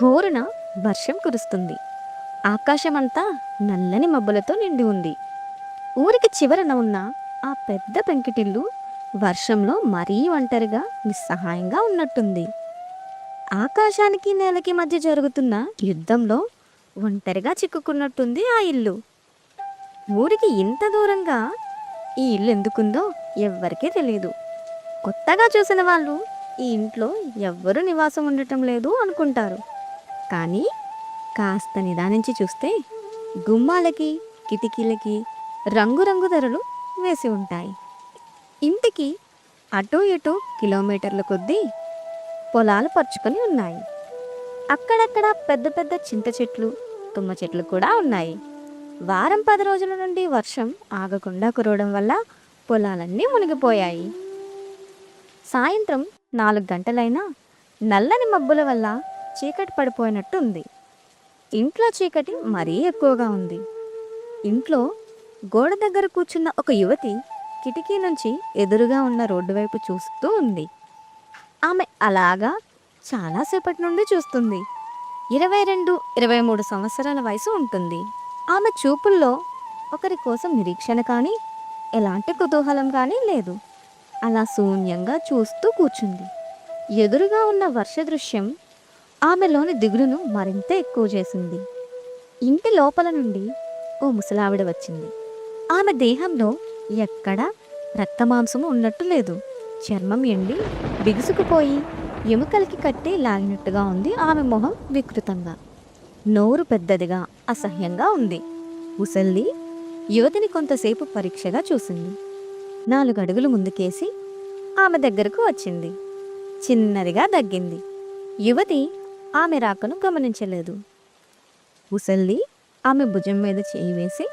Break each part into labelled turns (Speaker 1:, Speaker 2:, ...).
Speaker 1: హోరున వర్షం కురుస్తుంది. ఆకాశమంతా నల్లని మబ్బులతో నిండి ఉంది. ఊరికి చివరన ఉన్న ఆ పెద్ద పెంకిటిల్లు వర్షంలో మరీ ఒంటరిగా నిస్సహాయంగా ఉన్నట్టుంది. ఆకాశానికి నేలకి మధ్య జరుగుతున్న యుద్ధంలో ఒంటరిగా చిక్కుకున్నట్టుంది ఆ ఇల్లు. ఊరికి ఇంత దూరంగా ఈ ఇల్లు ఎందుకుందో ఎవ్వరికీ తెలియదు. కొత్తగా చూసిన వాళ్ళు ఈ ఇంట్లో ఎవ్వరూ నివాసం ఉండటం లేదు అనుకుంటారు. కానీ కాస్త నిదానించి చూస్తే గుమ్మాలకి కిటికీలకి రంగురంగు ధరలు వేసి ఉంటాయి. ఇంటికి అటూ ఇటూ కిలోమీటర్ల కొద్దీ పొలాలు పరుచుకొని ఉన్నాయి. అక్కడక్కడ పెద్ద పెద్ద చింత చెట్లు, తుమ్మ చెట్లు కూడా ఉన్నాయి. వారం 10 రోజుల నుండి వర్షం ఆగకుండా కురవడం వల్ల పొలాలన్నీ మునిగిపోయాయి. సాయంత్రం 4 గంటలైనా నల్లని మబ్బుల వల్ల చీకటి పడిపోయినట్టు ఉంది. ఇంట్లో చీకటి మరీ ఎక్కువగా ఉంది. ఇంట్లో గోడ దగ్గర కూర్చున్న ఒక యువతి కిటికీ నుంచి ఎదురుగా ఉన్న రోడ్డు వైపు చూస్తూ ఉంది. ఆమె అలాగా చాలాసేపటి నుండి చూస్తుంది. 22-23 సంవత్సరాల వయసు ఉంటుంది. ఆమె చూపుల్లో ఒకరి కోసం నిరీక్షణ కానీ ఎలాంటి కుతూహలం కానీ లేదు. అలా శూన్యంగా చూస్తూ కూర్చుంది. ఎదురుగా ఉన్న వర్ష దృశ్యం ఆమెలోని దిగులును మరింత ఎక్కువ చేసింది. ఇంటి లోపల నుండి ఓ ముసలావిడ వచ్చింది. ఆమె దేహంలో ఎక్కడా రక్తమాంసము ఉన్నట్టు లేదు. చర్మం ఎండి బిగుసుకుపోయి ఎముకలకి కట్టి లాగినట్టుగా ఉంది. ఆమె మొహం వికృతంగా, నోరు పెద్దదిగా అసహ్యంగా ఉంది. ముసల్ది యువతిని కొంతసేపు పరీక్షగా చూసింది. 4 అడుగులు ముందుకేసి ఆమె దగ్గరకు వచ్చింది. చిన్నదిగా దగ్గింది. యువతి ఆమె రాకను గమనించలేదు. ముసల్ది ఆమె భుజం మీద చేయి వేసి,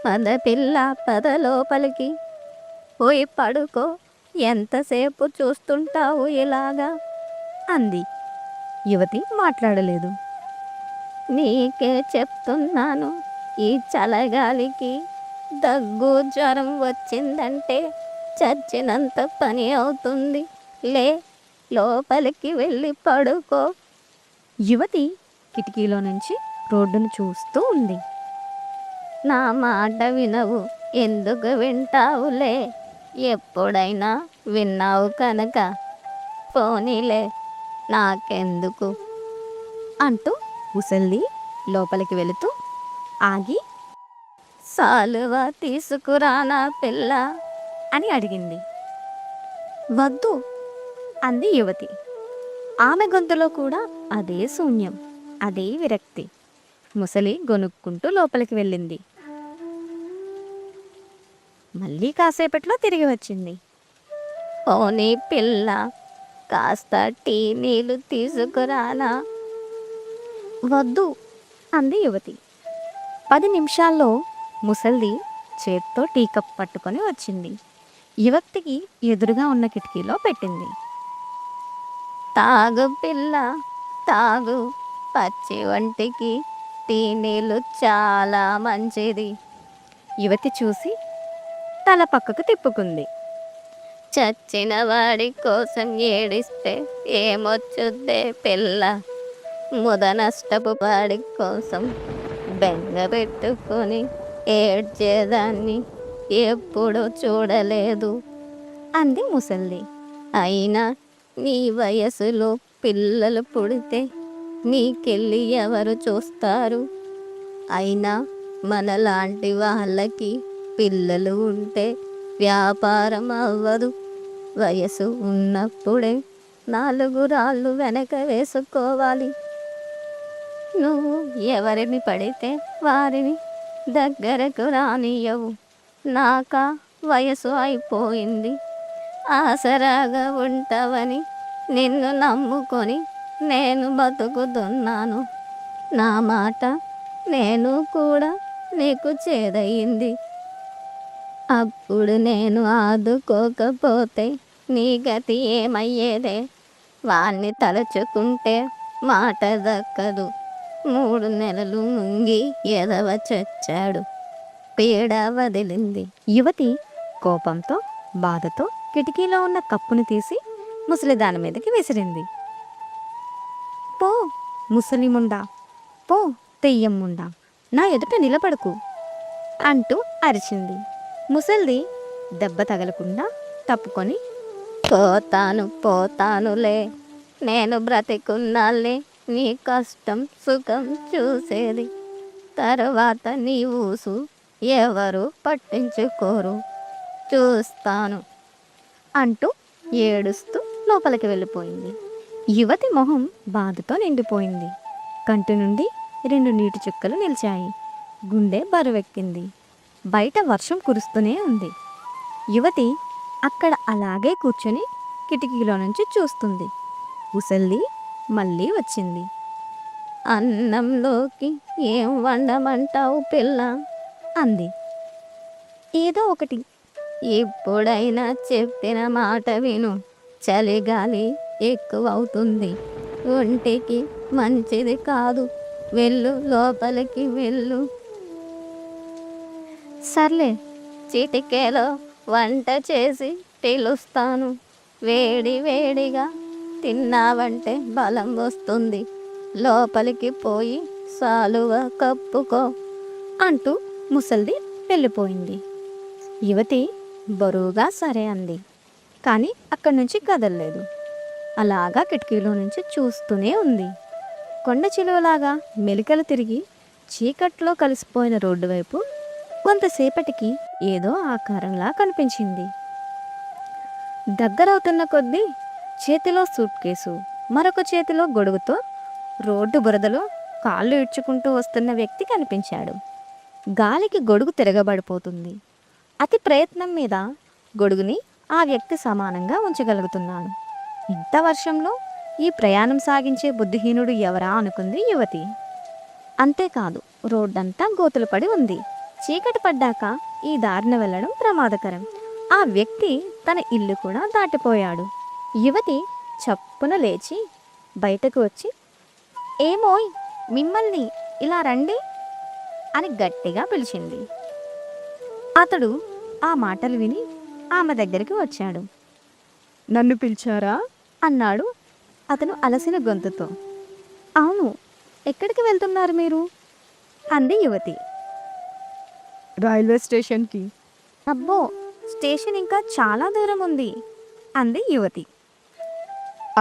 Speaker 1: పద పిల్ల, పద లోపలికి పోయి పడుకో, ఎంతసేపు చూస్తుంటావు ఇలాగా అంది. యువతి మాట్లాడలేదు. నీకే చెప్తున్నాను, ఈ చలగాలికి దగ్గు జ్వరం వచ్చిందంటే చచ్చినంత పని అవుతుంది. లే, లోపలికి వెళ్ళి పడుకో. యువతి కిటికీలో నుంచి రోడ్డును చూస్తూ ఉంది. నా మాట వినవు, ఎందుకు వింటావులే, ఎప్పుడైనా విన్నావు కనుక పోనీలే, నాకెందుకు అంటూ ముసల్ది లోపలికి వెళుతూ ఆగి, సాలువ తీసుకురానా పిల్ల అని అడిగింది. వద్దు అంది యువతి. ఆమె గొంతులో కూడా అదే శూన్యం, అదే విరక్తి. ముసలి గొనుక్కుంటూ లోపలికి వెళ్ళింది. మళ్ళీ కాసేపట్లో తిరిగి వచ్చింది. ఓనీ పిల్ల, కాస్త టీ నీళ్ళు తీసుకురానా. వద్దు అంది యువతి. 10 నిమిషాల్లో ముసల్ది చేత్తో టీ కప్ పట్టుకొని వచ్చింది. యువతికి ఎదురుగా ఉన్న కిటికీలో పెట్టింది. తాగు పిల్ల, తాగు, పచ్చి వంటికి టీ నీళ్ళు చాలా మంచిది. యువతి చూసి తల పక్కకు తిప్పుకుంది. చచ్చిన వాడి కోసం ఏడిస్తే ఏమొచ్చుద్దే పిల్ల, ముదనష్టపు వాడి కోసం బెంగ పెట్టుకొని ఏడ్చేదాన్ని ఎప్పుడూ చూడలేదు అంది ముసల్ది. అయినా నీ వయసులో పిల్లలు పుడితే నీకెళ్ళి ఎవరు చూస్తారు? అయినా మనలాంటి వాళ్ళకి పిల్లలు ఉంటే వ్యాపారం అవ్వదు. వయసు ఉన్నప్పుడే 4 రాళ్ళు వెనక వేసుకోవాలి. నువ్వు ఎవరిని పడితే వారిని దగ్గరకు రానియవు. నాకా వయసు అయిపోయింది. ఆసరాగా ఉంటావని నిన్ను నమ్ముకొని నేను బతుకుతున్నాను. నా మాట నేను కూడా నీకు చేదయింది. అప్పుడు నేను ఆదుకోకపోతే నీ గతి ఏమయ్యేదే? వాణ్ణి తలుచుకుంటే మాట దక్కదు. 3 నెలలు ముంగి ఎదవ చచ్చాడు. పీడ వదిలింది. యువతి కోపంతో బాధతో కిటికీలో ఉన్న కప్పును తీసి ముసలిదాని మీదకి విసిరింది. పో ముసలిముండా, పో తెయ్యమ్ముండా, నా ఎదుట నిలబడకు అంటూ అరిచింది. ముసల్ది దెబ్బ తగలకుండా తప్పుకొని, పోతానులే, నేను బ్రతికున్నాళ్ళే నీ కష్టం సుఖం చూసేది, తర్వాత నీ ఊసు ఎవరు పట్టించుకోరు, చూస్తాను అంటూ ఏడుస్తూ లోపలికి వెళ్ళిపోయింది. యువతి మొహం బాధతో నిండిపోయింది. కంటి నుండి 2 నీటి చుక్కలు నిలిచాయి. గుండె బరువెక్కింది. బయట వర్షం కురుస్తూనే ఉంది. యువతి అక్కడ అలాగే కూర్చొని కిటికీలో నుంచి చూస్తుంది. ముసల్ది మళ్ళీ వచ్చింది. అన్నంలోకి ఏం వండమంటావు పిల్ల అంది. ఏదో ఒకటి, ఎప్పుడైనా చెప్పిన మాట విను, చలిగాలి ఎక్కువవుతుంది, ఒంటికి మంచిది కాదు, వెళ్ళు లోపలికి వెళ్ళు. సర్లే, చిటికేలో వంట చేసి పిలుస్తాను, వేడి వేడిగా తిన్నావంటే బలం వస్తుంది, లోపలికి పోయి సాలువ కప్పుకో అంటూ ముసల్ది వెళ్ళిపోయింది. యువతి బరువుగా సరే అంది. కానీ అక్కడి నుంచి కదలలేదు. అలాగా కిటికీలో నుంచి చూస్తూనే ఉంది. కొండ చిలువలాగా మెలికలు తిరిగి చీకట్లో కలిసిపోయిన రోడ్డు వైపు కొంతసేపటికి ఏదో ఆకారంలా కనిపించింది. దగ్గరవుతున్న కొద్దీ చేతిలో సూట్ కేసు, మరొక చేతిలో గొడుగుతో రోడ్డు బురదలో కాళ్ళు ఇడ్చుకుంటూ వస్తున్న వ్యక్తి కనిపించాడు. గాలికి గొడుగు తిరగబడిపోతుంది. అతి ప్రయత్నం మీద గొడుగుని ఆ వ్యక్తి సమానంగా ఉంచగలుగుతున్నాడు. ఇంత వర్షంలో ఈ ప్రయాణం సాగించే బుద్ధిహీనుడు ఎవరా అనుకుంది యువతి. అంతేకాదు, రోడ్డంతా గోతులు పడి ఉంది. చీకటి పడ్డాక ఈ దారిన వెళ్ళడం ప్రమాదకరం. ఆ వ్యక్తి తన ఇల్లు కూడా దాటిపోయాడు. యువతి చప్పున లేచి బయటకు వచ్చి, ఏమోయ్ మిమ్మల్ని, ఇలా రండి అని గట్టిగా పిలిచింది. అతడు ఆ మాటలు విని ఆమె దగ్గరికి వచ్చాడు.
Speaker 2: నన్ను పిలిచారా
Speaker 1: అన్నాడు అతను అలసిన గొంతుతో. అవును, ఎక్కడికి వెళ్తున్నారు మీరు అంది యువతి.
Speaker 2: రైల్వే స్టేషన్కి.
Speaker 1: అబ్బో, స్టేషన్ ఇంకా చాలా దూరం ఉంది అంది యువతి.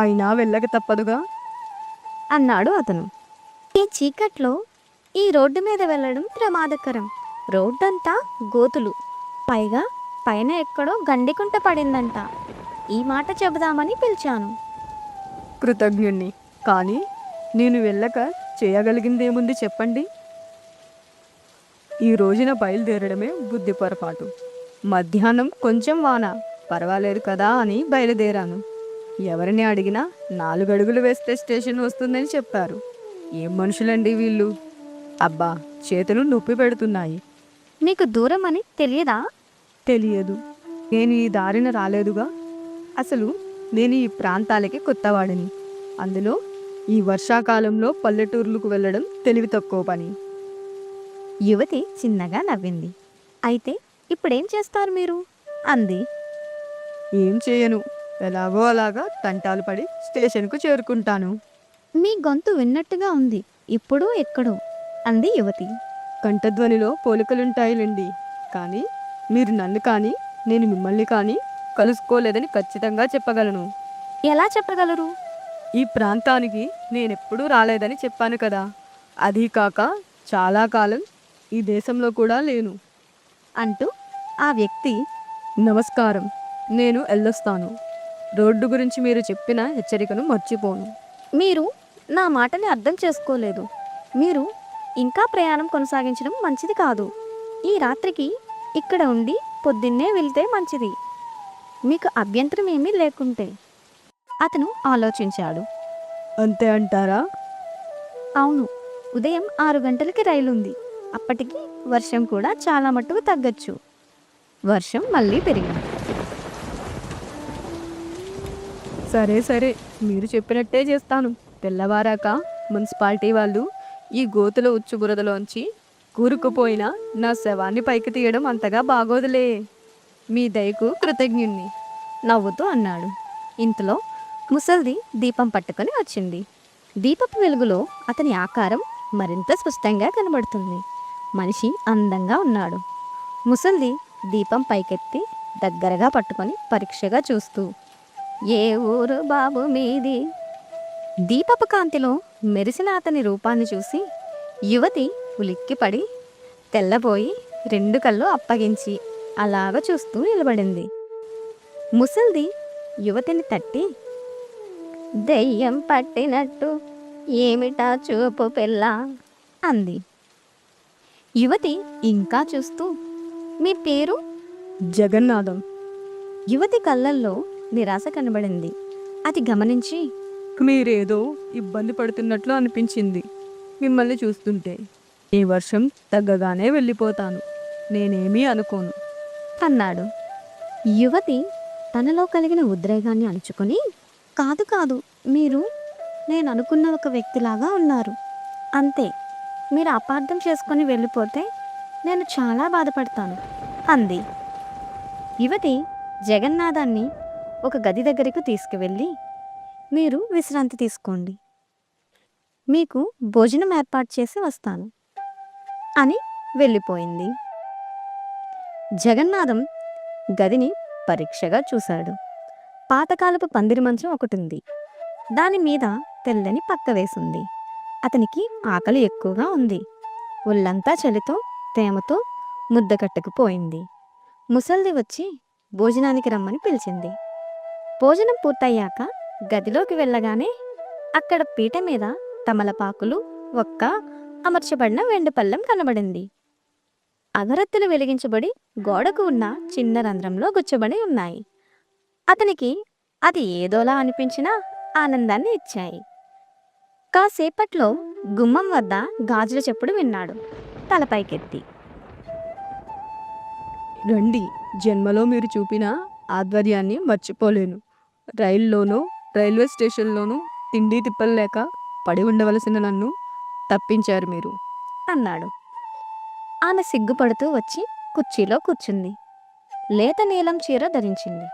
Speaker 2: అయినా వెళ్ళక తప్పదుగా
Speaker 1: అన్నాడు అతను. ఈ చీకట్లో ఈ రోడ్డు మీద వెళ్ళడం ప్రమాదకరం. రోడ్డంతా గోతులు, పైగా పైన ఎక్కడో గండికుంట పడిందంట. ఈ మాట చెబుదామని పిలిచాను.
Speaker 2: కృతజ్ఞుణ్ణి, కానీ నేను వెళ్ళక చేయగలిగిందేముంది చెప్పండి. ఈ రోజున బయలుదేరడమే బుద్ధి పొరపాటు. మధ్యాహ్నం కొంచెం వాన పర్వాలేదు కదా అని బయలుదేరాను. ఎవరిని అడిగినా 4 అడుగులు వేస్తే స్టేషన్ వస్తుందని చెప్పారు. ఏం మనుషులండి వీళ్ళు. అబ్బా, చేతులు నొప్పి పెడుతున్నాయి.
Speaker 1: నీకు దూరం అని తెలియదా?
Speaker 2: తెలియదు, నేను ఈ దారిన రాలేదుగా. అసలు నేను ఈ ప్రాంతాలకి కొత్తవాడిని. అందులో ఈ వర్షాకాలంలో పల్లెటూర్లకు వెళ్ళడం తెలివి తక్కువ పని.
Speaker 1: యువతి చిన్నగా నవ్వింది. అయితే ఇప్పుడేం చేస్తారు మీరు అంది.
Speaker 2: ఏం చేయను, ఎలాగో అలాగా తంటాలు పడి స్టేషన్కు చేరుకుంటాను.
Speaker 1: మీ గొంతు విన్నట్టుగా ఉంది, ఇప్పుడు ఎక్కడో అంది యువతి.
Speaker 2: కంఠధ్వనిలో పోలికలుంటాయిలేండి, కానీ మీరు నన్ను కానీ నేను మిమ్మల్ని కానీ కలుసుకోలేదని ఖచ్చితంగా చెప్పగలను.
Speaker 1: ఎలా చెప్పగలరు?
Speaker 2: ఈ ప్రాంతానికి నేనెప్పుడూ రాలేదని చెప్పాను కదా. అదీ కాక చాలా కాలం ఈ దేశంలో కూడా లేను
Speaker 1: అంటూ ఆ వ్యక్తి,
Speaker 2: నమస్కారం, నేను వెళ్ళొస్తాను. రోడ్డు గురించి మీరు చెప్పిన హెచ్చరికను మర్చిపోను.
Speaker 1: మీరు నా మాటని అర్థం చేసుకోలేదు. మీరు ఇంకా ప్రయాణం కొనసాగించడం మంచిది కాదు. ఈ రాత్రికి ఇక్కడ ఉండి పొద్దున్నే వెళ్తే మంచిది, మీకు అభ్యంతరం ఏమీ లేకుంటే. అతను ఆలోచించాడు.
Speaker 2: అంతే అంటారా?
Speaker 1: అవును, ఉదయం 6 గంటలకి రైలుంది. అప్పటికి వర్షం కూడా చాలా మట్టుకు తగ్గచ్చు. వర్షం మళ్ళీ పెరిగింది.
Speaker 2: సరే సరే, మీరు చెప్పినట్టే చేస్తాను. తెల్లవారాక మున్సిపాలిటీ వాళ్ళు ఈ గోతుల ఉచ్చు బురదలోంచి కూరుకుపోయిన నా శవాన్ని పైకి తీయడం అంతగా బాగోదులే.
Speaker 1: మీ దయకు కృతజ్ఞుణ్ణి నవ్వుతూ అన్నాడు. ఇంతలో ముసల్ది దీపం పట్టుకొని వచ్చింది. దీపపు వెలుగులో అతని ఆకారం మరింత స్పష్టంగా కనబడుతుంది. మనిషి అందంగా ఉన్నాడు. ముసల్ది దీపం పైకెత్తి దగ్గరగా పట్టుకొని పరీక్షగా చూస్తూ, ఏ ఊరు బాబు మీది? దీపపు కాంతిలో మెరిసిన అతని రూపాన్ని చూసి యువతి ఉలిక్కిపడి తెల్లబోయి 2 కళ్ళు అప్పగించి అలాగ చూస్తూ నిలబడింది. ముసల్ది యువతిని తట్టి, దెయ్యం పట్టినట్టు ఏమిటా చూపు పిల్ల అంది. యువతి ఇంకా చూస్తూ, మీ పేరు?
Speaker 2: జగన్నాథం.
Speaker 1: యువతి కళ్ళల్లో నిరాశ కనబడింది. అది గమనించి,
Speaker 2: మీరేదో ఇబ్బంది పడుతున్నట్లు అనిపించింది మిమ్మల్ని చూస్తుంటే. ఈ వర్షం తగ్గగానే వెళ్ళిపోతాను, నేనేమీ అనుకోను
Speaker 1: అన్నాడు. యువతి తనలో కలిగిన ఉద్రేగాన్ని అణుచుకొని, కాదు కాదు, మీరు నేను అనుకున్న ఒక వ్యక్తిలాగా ఉన్నారు, అంతే. మీరు అపార్థం చేసుకొని వెళ్ళిపోతే నేను చాలా బాధపడతాను అంది. యువతి జగన్నాథాన్ని ఒక గది దగ్గరకు తీసుకువెళ్ళి, మీరు విశ్రాంతి తీసుకోండి, మీకు భోజనం ఏర్పాటు చేసి వస్తాను అని వెళ్ళిపోయింది. జగన్నాథం గదిని పరీక్షగా చూశాడు. పాతకాలపు పందిరి మంచం ఒకటుంది. దాని మీద తెల్లని పక్క వేసుంది. అతనికి ఆకలి ఎక్కువగా ఉంది. ఒళ్ళంతా చలితో తేమతో ముద్దకట్టుకుపోయింది. ముసల్ది వచ్చి భోజనానికి రమ్మని పిలిచింది. భోజనం పూర్తయ్యాక గదిలోకి వెళ్ళగానే అక్కడ పీట మీద తమలపాకులు, ఒక్క అమర్చబడిన వెండి పళ్ళెం కనబడింది. అగరత్తులు వెలిగించబడి గోడకు ఉన్న చిన్న రంధ్రంలో గుచ్చబడి ఉన్నాయి. అతనికి అది ఏదోలా అనిపించినా ఆనందాన్ని ఇచ్చాయి. కాసేపట్లో గుమ్మం వద్ద గాజుల చప్పుడు విన్నాడు. తలపైకెత్తి,
Speaker 2: రండి, జన్మలో మీరు చూపిన ఆధ్వర్యాన్ని మర్చిపోలేను. రైల్లోనూ రైల్వే స్టేషన్లోనూ తిండి తిప్పలు లేక పడి ఉండవలసిన నన్ను తప్పించారు మీరు
Speaker 1: అన్నాడు. ఆమె సిగ్గుపడుతూ వచ్చి కుర్చీలో కూర్చుంది. లేత నీలం చీర ధరించింది.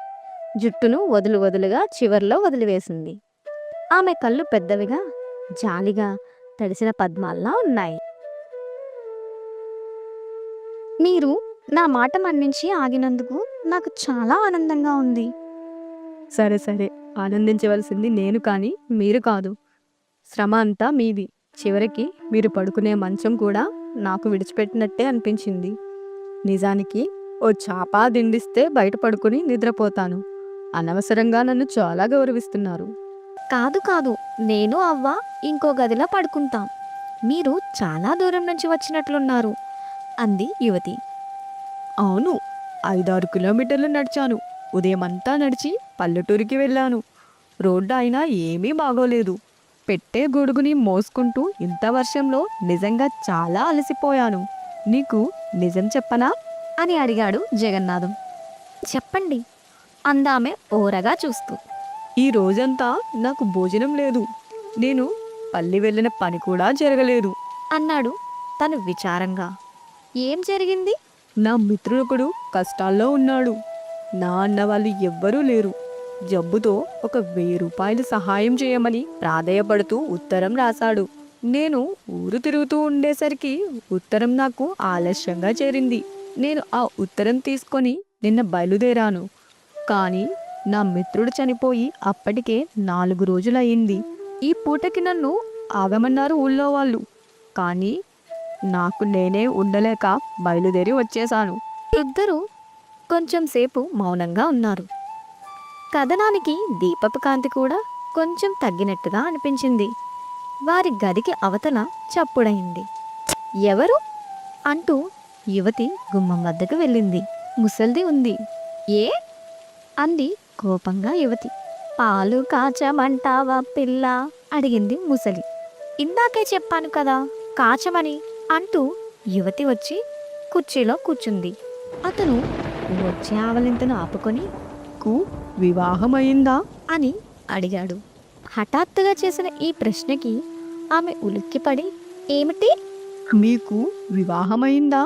Speaker 1: జుట్టును వదులుగా చివర్లో వదిలివేసింది. ఆమె కళ్ళు పెద్దవిగా జాలిగా తడిసిన పద్మాల్లా ఉన్నాయి. మీరు నా మాట మన్నించి ఆగినందుకు నాకు చాలా ఆనందంగా ఉంది.
Speaker 2: సరే సరే, ఆనందించవలసింది నేను కానీ మీరు కాదు. శ్రమ అంతా మీది. చివరికి మీరు పడుకునే మంచం కూడా నాకు విడిచిపెట్టినట్టే అనిపించింది. నిజానికి ఓ చాపా దిండిస్తే బయట పడుకుని నిద్రపోతాను. అనవసరంగా నన్ను చాలా గౌరవిస్తున్నారు.
Speaker 1: కాదు కాదు, నేను అవ్వ ఇంకో గదిలో పడుకుంటాం. మీరు చాలా దూరం నుంచి వచ్చినట్లున్నారు అంది యువతి.
Speaker 2: అవును, 5-6 కిలోమీటర్లు నడిచాను. ఉదయమంతా నడిచి పల్లెటూరికి వెళ్ళాను. రోడ్డు అయినా ఏమీ బాగోలేదు. పెట్టే గొడుగుని మోసుకుంటూ ఇంత వర్షంలో నిజంగా చాలా అలసిపోయాను. నీకు నిజం చెప్పనా
Speaker 1: అని అడిగాడు జగన్నాథం. చెప్పండి అందామె ఓరగా చూస్తూ.
Speaker 2: ఈ రోజంతా నాకు భోజనం లేదు. నేను పల్లి వెళ్ళిన పని కూడా జరగలేదు
Speaker 1: అన్నాడు తను విచారంగా. ఏం జరిగింది?
Speaker 2: నా మిత్రుడొకడు కష్టాల్లో ఉన్నాడు. నా అన్న వాళ్ళు ఎవ్వరూ లేరు. జబ్బుతో ఒక 1000 రూపాయలు సహాయం చేయమని ప్రాధేయపడుతూ ఉత్తరం రాశాడు. నేను ఊరు తిరుగుతూ ఉండేసరికి ఉత్తరం నాకు ఆలస్యంగా చేరింది. నేను ఆ ఉత్తరం తీసుకొని నిన్న బయలుదేరాను. కానీ నా మిత్రుడు చనిపోయి అప్పటికే 4 రోజులయ్యింది. ఈ పూటకి నన్ను ఆగమన్నారు ఊళ్ళో వాళ్ళు. కానీ నాకు నేనే ఉండలేక బయలుదేరి వచ్చేశాను.
Speaker 1: ఇద్దరూ కొంచెం సేపు మౌనంగా ఉన్నారు. కథనానికి దీపపు కాంతి కూడా కొంచెం తగ్గినట్టుగా అనిపించింది. వారి గదికి అవతల చప్పుడైంది. ఎవరు అంటూ యువతి గుమ్మం వద్దకు వెళ్ళింది. ముసల్ది ఉంది. ఏ అంది కోపంగా యువతి. పాలు కాచమంటావా పిల్ల అడిగింది ముసలి. ఇందాకే చెప్పాను కదా కాచమని అంటూ యువతి వచ్చి కుర్చీలో కూర్చుంది. అతను వచ్చే ఆవలింతను ఆపుకొని,
Speaker 2: కు వివాహమైందా
Speaker 1: అని అడిగాడు. హఠాత్తుగా చేసిన ఈ ప్రశ్నకి ఆమె ఉలిక్కిపడి, ఏమిటి?
Speaker 2: మీకు వివాహమైందా?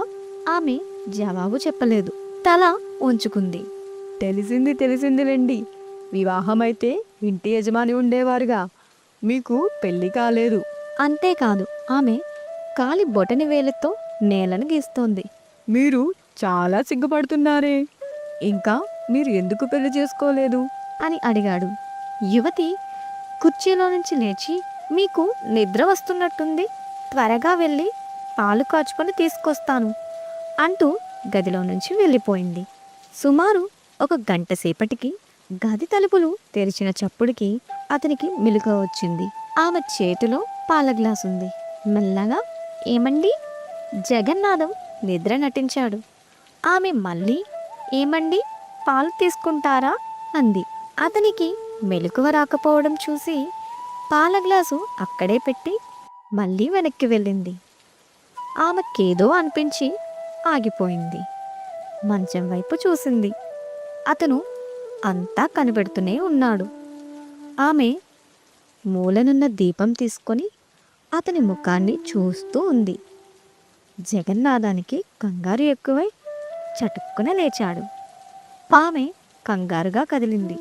Speaker 1: ఆమె జవాబు చెప్పలేదు. తల ఉంచుకుంది.
Speaker 2: తెలిసిందిలేండి. వివాహమైతే ఇంటి యజమాని ఉండేవారుగా. మీకు పెళ్లి కాలేదు.
Speaker 1: అంతేకాదు ఆమె కాలి బొటని వేలతో నేలను గీస్తోంది.
Speaker 2: మీరు చాలా సిగ్గుపడుతున్నారే. ఇంకా మీరు ఎందుకు పెళ్లి చేసుకోలేదు?
Speaker 1: అని అడిగాడు. యువతి కుర్చీలో నుంచి లేచి, మీకు నిద్ర వస్తున్నట్టుంది, త్వరగా వెళ్ళి పాలు కాచుకొని తీసుకొస్తాను అంటూ గదిలో నుంచి వెళ్ళిపోయింది. సుమారు ఒక గంట సేపటికి గది తలుపులు తెరిచిన చప్పుడుకి అతనికి మెలకువ వచ్చింది. ఆమె చేతిలో పాల గ్లాస్ ఉంది. మెల్లగా ఏమండి? జగన్నాథం నిద్ర నటించాడు. ఆమె మళ్ళీ ఏమండి పాలు తీసుకుంటారా అంది. అతనికి మెలకువ రాకపోవడం చూసి పాల గ్లాసు అక్కడే పెట్టి మళ్ళీ వెనక్కి వెళ్ళింది. ఆమెకేదో అనిపించి ఆగిపోయింది. మంచం వైపు చూసింది. అతను అంతా కనిపెడుతూనే ఉన్నాడు. ఆమె మూలనున్న దీపం తీసుకొని అతని ముఖాన్ని చూస్తూ ఉంది. జగన్నాథానికి కంగారు ఎక్కువై చటుక్కున లేచాడు. ఆమె కంగారుగా కదిలింది.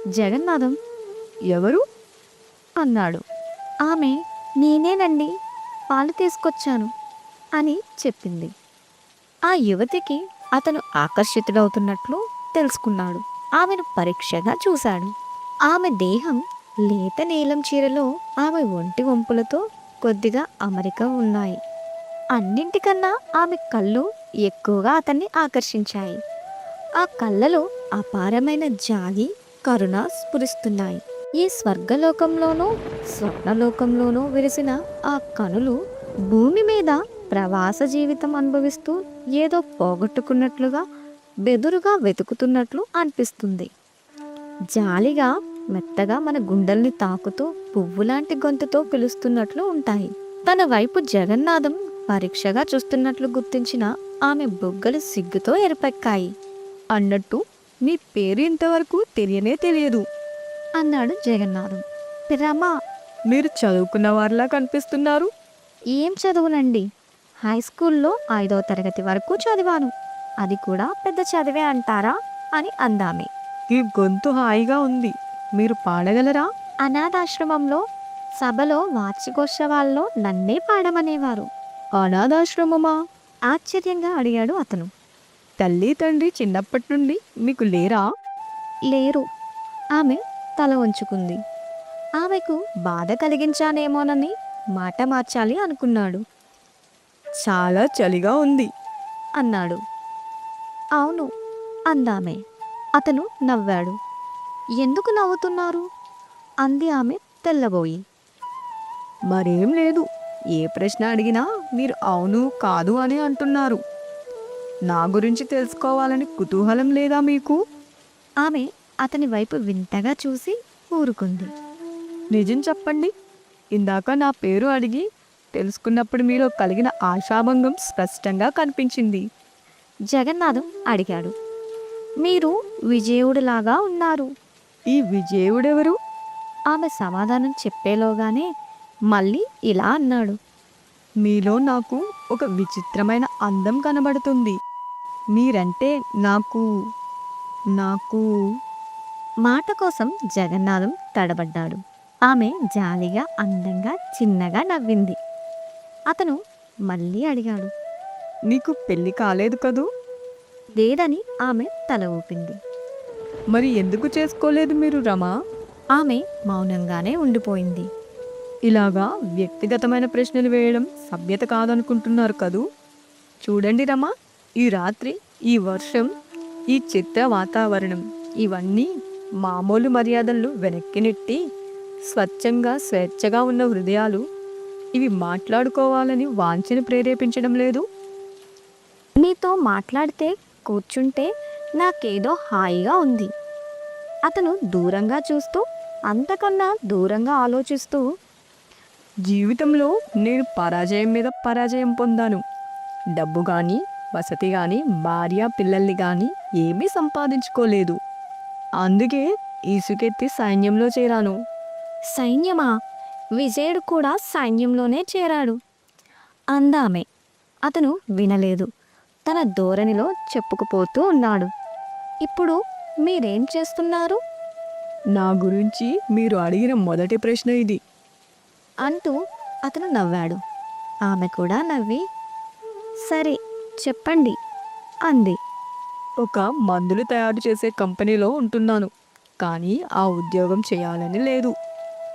Speaker 1: జగన్నాథం
Speaker 2: ఎవరు?
Speaker 1: అన్నాడు. ఆమె నేనేనండి, పాలు తీసుకొచ్చాను అని చెప్పింది. ఆ యువతికి అతను ఆకర్షితుడవుతున్నట్లు తెలుసుకున్నాడు. ఆమెను పరీక్షగా చూశాడు. ఆమె దేహం లేత నీలం చీరలో ఆమె ఒంటి వంపులతో కొద్దిగా అమరిక ఉన్నాయి. అన్నింటికన్నా ఆమె కళ్ళు ఎక్కువగా అతన్ని ఆకర్షించాయి. ఆ కళ్ళలో అపారమైన జాలి, కరుణ స్ఫురిస్తున్నాయి. ఈ స్వర్గలోకంలోనూ స్వప్నలోకంలోనూ విరిసిన ఆ కనులు భూమి మీద ప్రవాస జీవితం అనుభవిస్తూ ఏదో పోగొట్టుకున్నట్లుగా బెదురుగా వెతుకుతున్నట్లు అనిపిస్తుంది. జాలిగా మెత్తగా మన గుండెల్ని తాకుతూ పువ్వులాంటి గొంతుతో పిలుస్తున్నట్లు ఉంటాయి. తన వైపు జగన్నాథం పరీక్షగా చూస్తున్నట్లు గుర్తించిన ఆమె బుగ్గలు సిగ్గుతో ఎరపెక్కాయి.
Speaker 2: అన్నట్టు మీ పేరు ఇంతవరకు తెలియనే తెలియదు
Speaker 1: అన్నాడు జగన్నాథం. రమ.
Speaker 2: మీరు చదువుకున్న వారిలా కనిపిస్తున్నారు.
Speaker 1: ఏం చదువునండి, హై స్కూల్లో 5వ తరగతి వరకు చదివాను. అది కూడా పెద్ద చదివే అంటారా అని అందామె.
Speaker 2: ఈ గొంతు హాయిగా ఉంది. మీరు పాడగలరా?
Speaker 1: అనాథాశ్రమంలో సభలో వార్షికోత్సవాల్లో నన్నే పాడమనేవారు.
Speaker 2: అనాథాశ్రమమా?
Speaker 1: ఆశ్చర్యంగా అడిగాడు అతను.
Speaker 2: తల్లి తండ్రి చిన్నప్పటి నుండి మీకు లేరా?
Speaker 1: లేరు. ఆమె తల వంచుకుంది. ఆమెకు బాధ కలిగించానేమోనని మాట మార్చాలి అనుకున్నాడు.
Speaker 2: చాలా చలిగా ఉంది
Speaker 1: అన్నాడు. అవును అందామె. అతను నవ్వాడు. ఎందుకు నవ్వుతున్నారు అంది ఆమె తెల్లబోయి.
Speaker 2: మరేం లేదు. ఏ ప్రశ్న అడిగినా మీరు అవును కాదు అని అంటున్నారు. నా గురించి తెలుసుకోవాలని కుతూహలం లేదా మీకు?
Speaker 1: ఆమె అతని వైపు వింతగా చూసి ఊరుకుంది.
Speaker 2: నిజం చెప్పండి. ఇందాక నా పేరు అడిగి తెలుసుకున్నప్పుడు మీలో కలిగిన ఆశాభంగం స్పష్టంగా కనిపించింది.
Speaker 1: జగన్నాథం అడిగాడు. మీరు విజయుడిలాగా ఉన్నారు.
Speaker 2: ఈ విజయుడెవరు?
Speaker 1: ఆమె సమాధానం చెప్పేలోగానే మళ్ళీ ఇలా అన్నాడు.
Speaker 2: మీలో నాకు ఒక విచిత్రమైన అందం కనబడుతుంది. మీరంటే నాకు నాకు
Speaker 1: మాట కోసం జగన్నాథం తడబడ్డాడు. ఆమె జాలిగా అందంగా చిన్నగా నవ్వింది. అతను మళ్ళీ అడిగాడు.
Speaker 2: నీకు పెళ్లి కాలేదు కదూ?
Speaker 1: లేదని ఆమె తల ఊపింది.
Speaker 2: మరి ఎందుకు చేసుకోలేదు మీరు రమా?
Speaker 1: ఆమె మౌనంగానే ఉండిపోయింది.
Speaker 2: ఇలాగా వ్యక్తిగతమైన ప్రశ్నలు వేయడం సభ్యత కాదనుకుంటున్నారు కదూ? చూడండి రమా, ఈ రాత్రి, ఈ వర్షం, ఈ చిత్ర వాతావరణం ఇవన్నీ మామూలు మర్యాదలను వెనక్కి నెట్టి స్వచ్ఛంగా స్వేచ్ఛగా ఉన్న హృదయాలు ఇవి మాట్లాడుకోవాలని వాంఛను ప్రేరేపించడం లేదు.
Speaker 1: నీతో మాట్లాడితే కూర్చుంటే నాకేదో హాయిగా ఉంది. అతను దూరంగా చూస్తూ, అంతకన్నా దూరంగా ఆలోచిస్తూ,
Speaker 2: జీవితంలో నేను పరాజయం మీద పరాజయం పొందాను. డబ్బు కానీ, వసతి కానీ, భార్య పిల్లల్ని కానీ ఏమీ సంపాదించుకోలేదు. అందుకే ఈసుకెత్తి సైన్యంలో చేరాను.
Speaker 1: సైన్యమా? విజయుడు కూడా సైన్యంలోనే చేరాడు అందామె. అతను వినలేదు. తన ధోరణిలో చెప్పుకుపోతూ ఉన్నాడు. ఇప్పుడు మీరేం చేస్తున్నారు?
Speaker 2: నా గురించి మీరు అడిగిన మొదటి ప్రశ్న ఇది.
Speaker 1: అంటూ అతను నవ్వాడు. ఆమె కూడా నవ్వి, సరే చెప్పండి అంది.
Speaker 2: ఒక మందులు తయారు చేసే కంపెనీలో ఉంటున్నాను, కానీ ఆ ఉద్యోగం చేయాలని లేదు.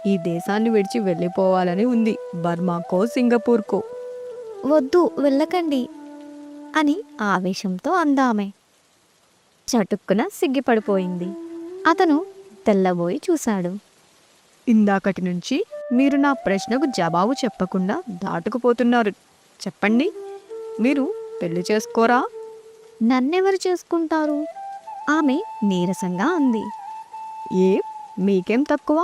Speaker 2: ఈ దేశాన్ని విడిచి వెళ్ళిపోవాలని ఉంది, బర్మాకో సింగపూర్కో.
Speaker 1: వద్దు వెళ్ళకండి అని ఆవేశంతో అందామె. చటుక్కున సిగ్గిపడిపోయింది. అతను తెల్లబోయి చూశాడు.
Speaker 2: ఇందాకటి నుంచి మీరు నా ప్రశ్నకు జవాబు చెప్పకుండా దాటుకుపోతున్నారు. చెప్పండి, మీరు పెళ్లి చేసుకోరా?
Speaker 1: నన్నెవరు చేసుకుంటారు? ఆమె నీరసంగా అంది.
Speaker 2: ఏ మీకేం తక్కువ?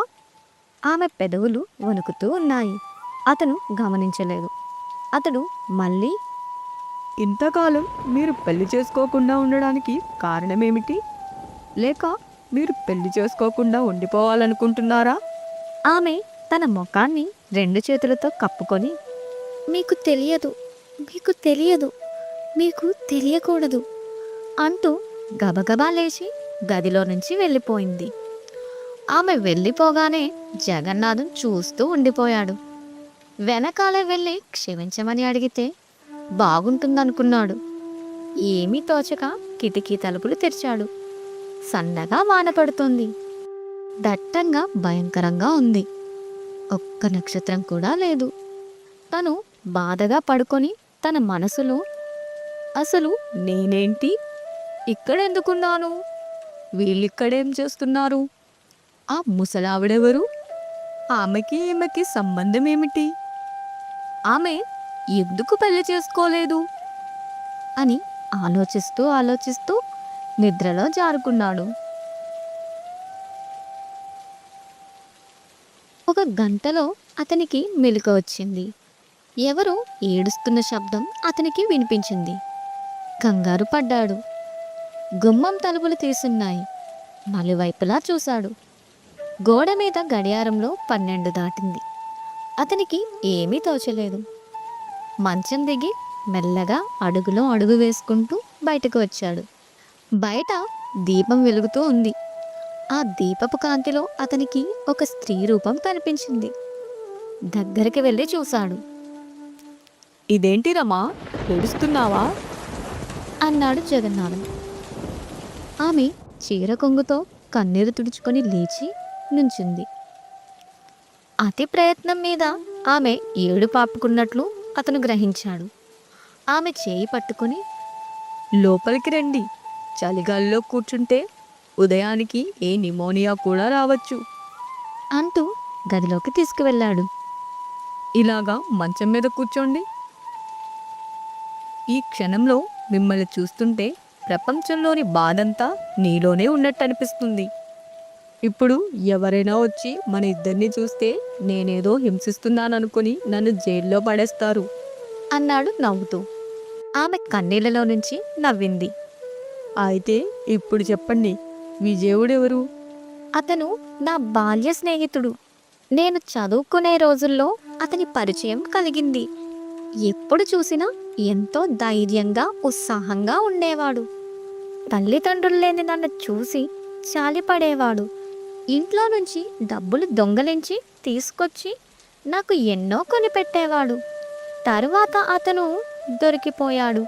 Speaker 1: ఆమె పెదవులు వణుకుతూ ఉన్నాయి. అతను గమనించలేదు. అతడు మళ్ళీ,
Speaker 2: ఇంతకాలం మీరు పెళ్లి చేసుకోకుండా ఉండడానికి కారణమేమిటి? లేక మీరు పెళ్లి చేసుకోకుండా ఉండిపోవాలనుకుంటున్నారా?
Speaker 1: ఆమె తన ముఖాన్ని 2 చేతులతో కప్పుకొని, మీకు తెలియదు, మీకు తెలియదు, మీకు తెలియకూడదు అంటూ గబగబా లేచి గదిలో నుంచి వెళ్ళిపోయింది. ఆమె వెళ్ళిపోగానే జగన్నాథం చూస్తూ ఉండిపోయాడు. వెనకాలే వెళ్ళి క్షమించమని అడిగితే బాగుంటుందనుకున్నాడు. ఏమీ తోచక కిటికీ తలుపులు తెరిచాడు. సన్నగా వాన పడుతోంది. దట్టంగా భయంకరంగా ఉంది. ఒక్క నక్షత్రం కూడా లేదు. తను బాధగా పడుకొని తన మనసులో, అసలు
Speaker 2: నేనేంటి ఇక్కడెందుకున్నాను? వీళ్ళిక్కడేం చేస్తున్నారు? ఆ ముసలావిడెవరు? ఆమెకి ఈమెకి సంబంధం ఏమిటి? ఆమె ఎందుకు పెళ్లి చేసుకోలేదు?
Speaker 1: అని ఆలోచిస్తూ ఆలోచిస్తూ నిద్రలో జారుకున్నాడు. ఒక గంటలో అతనికి మెలకువ వచ్చింది. ఎవరో ఏడుస్తున్న శబ్దం అతనికి వినిపించింది. కంగారు పడ్డాడు. గుమ్మం తలుపులు తీసున్నాయి. నలువైపులా చూశాడు. గోడ మీద గడియారంలో 12 దాటింది. అతనికి ఏమీ తోచలేదు. మంచం దిగి మెల్లగా అడుగులో అడుగు వేసుకుంటూ బయటకు వచ్చాడు. బయట దీపం వెలుగుతూ ఉంది. ఆ దీపపు కాంతిలో అతనికి ఒక స్త్రీ రూపం కనిపించింది. దగ్గరికి వెళ్ళి చూశాడు.
Speaker 2: ఇదేంటి రమా, ఏడుస్తున్నావా?
Speaker 1: అన్నాడు జగన్నాథం. ఆమె చీర కొంగుతో కన్నీరు తుడుచుకొని లేచి నుంచుంది. అతి ప్రయత్నం మీద ఆమె ఏడు పాపుకున్నట్లు అతను గ్రహించాడు. ఆమె చేయి పట్టుకుని,
Speaker 2: లోపలికి రండి, చలిగాలిలో కూర్చుంటే ఉదయానికి ఏ నిమోనియా కూడా రావచ్చు
Speaker 1: అంటూ గదిలోకి తీసుకువెళ్ళాడు.
Speaker 2: ఇలాగా మంచం మీద కూర్చోండి. ఈ క్షణంలో మిమ్మల్ని చూస్తుంటే ప్రపంచంలోని బాధంతా నీలోనే ఉన్నట్టు అనిపిస్తుంది. ఇప్పుడు ఎవరైనా వచ్చి మన ఇద్దరిని చూస్తే నేనేదో హింసిస్తున్నాననుకుని నన్ను జైల్లో పడేస్తారు
Speaker 1: అన్నాడు నవ్వుతూ. ఆమె కన్నీళ్లలో నుంచి నవ్వింది.
Speaker 2: అయితే ఇప్పుడు చెప్పండి, విజయుడెవరు?
Speaker 1: అతను నా బాల్య స్నేహితుడు. నేను చదువుకునే రోజుల్లో అతని పరిచయం కలిగింది. ఎప్పుడు చూసినా ఎంతో ధైర్యంగా ఉత్సాహంగా ఉండేవాడు. తల్లిదండ్రులు లేని నన్ను చూసి చాలిపడేవాడు. ఇంట్లో నుంచి డబ్బులు దొంగలించి తీసుకొచ్చి నాకు ఎన్నో కొనిపెట్టేవాడు. తరువాత అతను దొరికిపోయాడు.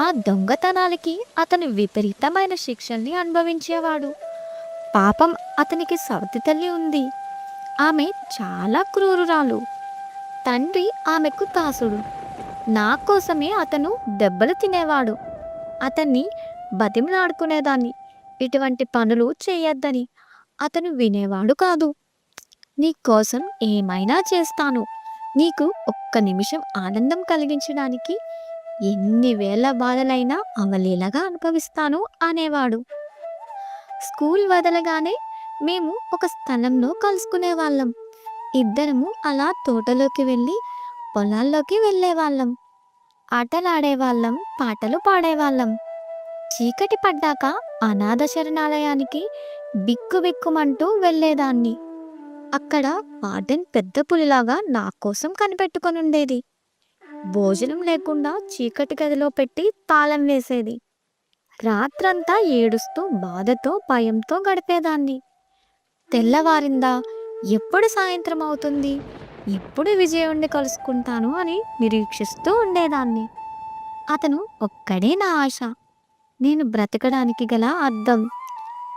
Speaker 1: ఆ దొంగతనాలకి అతను విపరీతమైన శిక్షల్ని అనుభవించేవాడు. పాపం అతనికి సవతి తల్లి ఉంది. ఆమె చాలా క్రూరురాలు. తండ్రి ఆమెకు దాసుడు. నా కోసమే అతను దెబ్బలు తినేవాడు. అతన్ని బతిమలాడుకునేదాన్ని, ఇటువంటి పనులు చేయొద్దని. అతను వినేవాడు కాదు. నీ కోసం ఏమైనా చేస్తాను, నీకు ఒక్క నిమిషం ఆనందం కలిగించడానికి ఎన్ని వేల బాధలైనా అవలీలగా అనుభవిస్తాను అనేవాడు. స్కూల్ వదలగానే మేము ఒక స్థలంలో కలుసుకునేవాళ్ళం. ఇద్దరము అలా తోటలోకి వెళ్ళి పొలాల్లోకి వెళ్ళేవాళ్ళం. ఆటలాడేవాళ్ళం, పాటలు పాడేవాళ్ళం. చీకటి పడ్డాక అనాథ శరణాలయానికి బిక్కుబిక్కుమంటూ వెళ్ళేదాన్ని. అక్కడ వార్డెన్ పెద్ద పులిలాగా నా కోసం కనిపెట్టుకొని ఉండేది. భోజనం లేకుండా చీకటి గదిలో పెట్టి తాళం వేసేది. రాత్రంతా ఏడుస్తూ బాధతో భయంతో గడిపేదాన్ని. తెల్లవారిందా, ఎప్పుడు సాయంత్రం అవుతుంది, ఎప్పుడు విజయుణ్ణి కలుసుకుంటాను అని నిరీక్షిస్తూ ఉండేదాన్ని. అతను ఒక్కడే నా ఆశ, నేను బ్రతకడానికి గల అర్థం.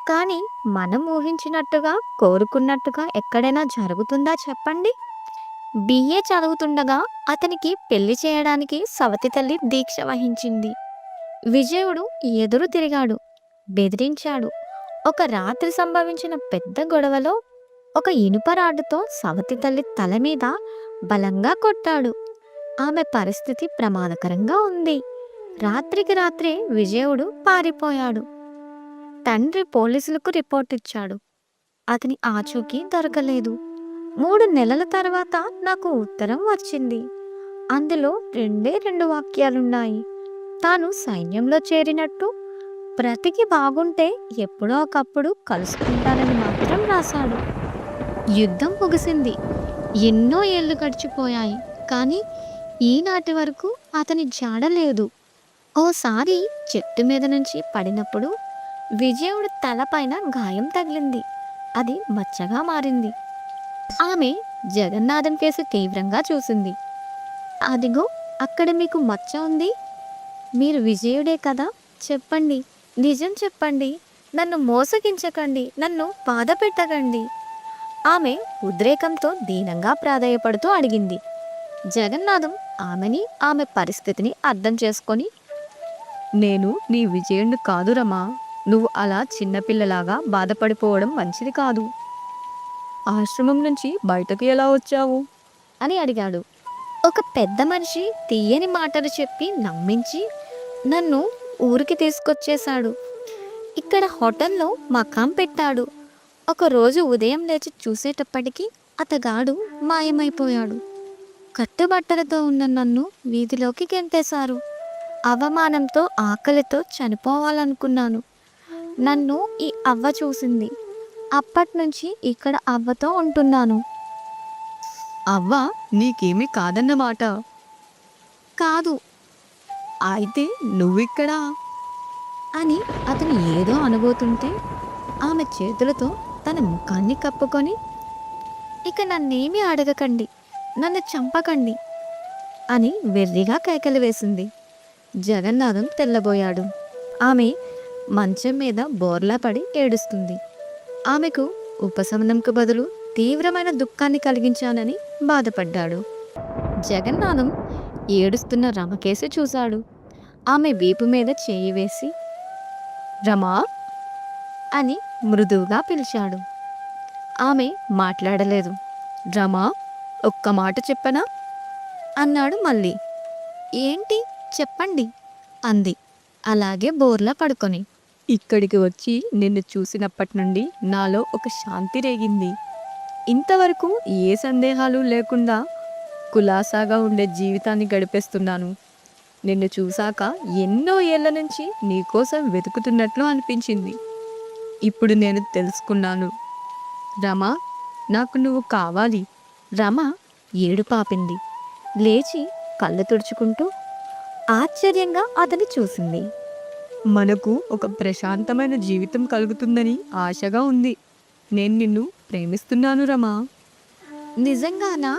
Speaker 1: కానీ మనం ఊహించినట్టుగా, కోరుకున్నట్టుగా ఎక్కడైనా జరుగుతుందా చెప్పండి? బిఏ చదువుతుండగా అతనికి పెళ్లి చేయడానికి సవతి తల్లి దీక్ష వహించింది. విజయుడు ఎదురు తిరిగాడు, బెదిరించాడు. ఒక రాత్రి సంభవించిన పెద్ద గొడవలో ఒక ఇనుప రాడ్డుతో సవతి తల్లి తల మీద బలంగా కొట్టాడు. ఆమె పరిస్థితి ప్రమాదకరంగా ఉంది. రాత్రికి రాత్రే విజయుడు పారిపోయాడు. తండ్రి పోలీసులకు రిపోర్ట్ ఇచ్చాడు. అతని ఆచూకీ దొరకలేదు. 3 నెలల తర్వాత నాకు ఉత్తరం వచ్చింది. అందులో 2 వాక్యాలున్నాయి. తాను సైన్యంలో చేరినట్టు, బ్రతికి బాగుంటే ఎప్పుడో ఒకప్పుడు కలుసుకుంటానని మాత్రం రాశాడు. యుద్ధం ముగిసింది. ఎన్నో ఏళ్ళు గడిచిపోయాయి. కానీ ఈనాటి వరకు అతని జాడ లేదు. ఓసారి చెట్టు మీద నుంచి పడినప్పుడు విజయుడి తలపైన గాయం తగిలింది. అది మచ్చగా మారింది. ఆమె జగన్నాథం కేసు తీవ్రంగా చూసింది. అదిగో అక్కడ మీకు మచ్చ ఉంది. మీరు విజయుడే కదా, చెప్పండి, నిజం చెప్పండి, నన్ను మోసగించకండి, నన్ను బాధ పెట్టకండి. ఆమె ఉద్రేకంతో దీనంగా ప్రాధేయపడుతూ అడిగింది. జగన్నాథం ఆమెని, ఆమె పరిస్థితిని అర్థం చేసుకొని,
Speaker 2: నేను నీ విజయుణ్ణి కాదు రమా. నువ్వు అలా చిన్నపిల్లలాగా బాధపడిపోవడం మంచిది కాదు. ఆశ్రమం నుంచి బయటకు ఎలా వచ్చావు
Speaker 1: అని అడిగాడు. ఒక పెద్ద మనిషి తీయని మాటలు చెప్పి నమ్మించి నన్ను ఊరికి తీసుకొచ్చేశాడు. ఇక్కడ హోటల్లో మకాం పెట్టాడు. ఒకరోజు ఉదయం లేచి చూసేటప్పటికి అతగాడు మాయమైపోయాడు. కట్టుబట్టలతో ఉన్న నన్ను వీధిలోకి గెంటేశారు. అవమానంతో, ఆకలితో చనిపోవాలనుకున్నాను. నన్ను ఈ అవ్వ చూసింది. అప్పట్నుంచి ఇక్కడ అవ్వతో ఉంటున్నాను.
Speaker 2: అవ్వ నీకేమీ కాదన్నమాట.
Speaker 1: కాదు
Speaker 2: అయితే నువ్విక్కడా?
Speaker 1: అని అతను ఏదో అనబోతుంటే ఆమె చేతులతో తన ముఖాన్ని కప్పుకొని, ఇక నన్నేమీ అడగకండి, నన్ను చంపకండి అని వెర్రిగా కేకలు వేసింది. జగన్నాథం తెల్లబోయాడు. ఆమె మంచం మీద బోర్లా పడి ఏడుస్తుంది. ఆమెకు ఉపశమనంకు బదులు తీవ్రమైన దుఃఖాన్ని కలిగించానని బాధపడ్డాడు. జగన్నాథం ఏడుస్తున్న రమకేసి చూశాడు. ఆమె వీపు మీద చేయి వేసి,
Speaker 2: రమా
Speaker 1: అని మృదువుగా పిలిచాడు. ఆమె మాట్లాడలేదు.
Speaker 2: రమా, ఒక్క మాట చెప్పనా?
Speaker 1: అన్నాడు మళ్ళీ. ఏంటి, చెప్పండి అంది అలాగే బోర్లా పడుకొని.
Speaker 2: ఇక్కడికి వచ్చి నిన్ను చూసినప్పటి నుండి నాలో ఒక శాంతి రేగింది. ఇంతవరకు ఏ సందేహాలు లేకుండా కులాసాగా ఉండే జీవితాన్ని గడిపేస్తున్నాను. నిన్ను చూశాక ఎన్నో ఏళ్ల నుంచి నీకోసం వెతుకుతున్నట్లు అనిపించింది. ఇప్పుడు నేను తెలుసుకున్నాను. రమా, నాకు నువ్వు కావాలి.
Speaker 1: రమ ఏడుపాపింది. లేచి కళ్ళు తుడుచుకుంటూ ఆశ్చర్యంగా అతన్ని చూసింది.
Speaker 2: మనకు ఒక ప్రశాంతమైన జీవితం కలుగుతుందని ఆశగా ఉంది. నేను నిన్ను ప్రేమిస్తున్నాను రమా.
Speaker 1: నిజంగానా?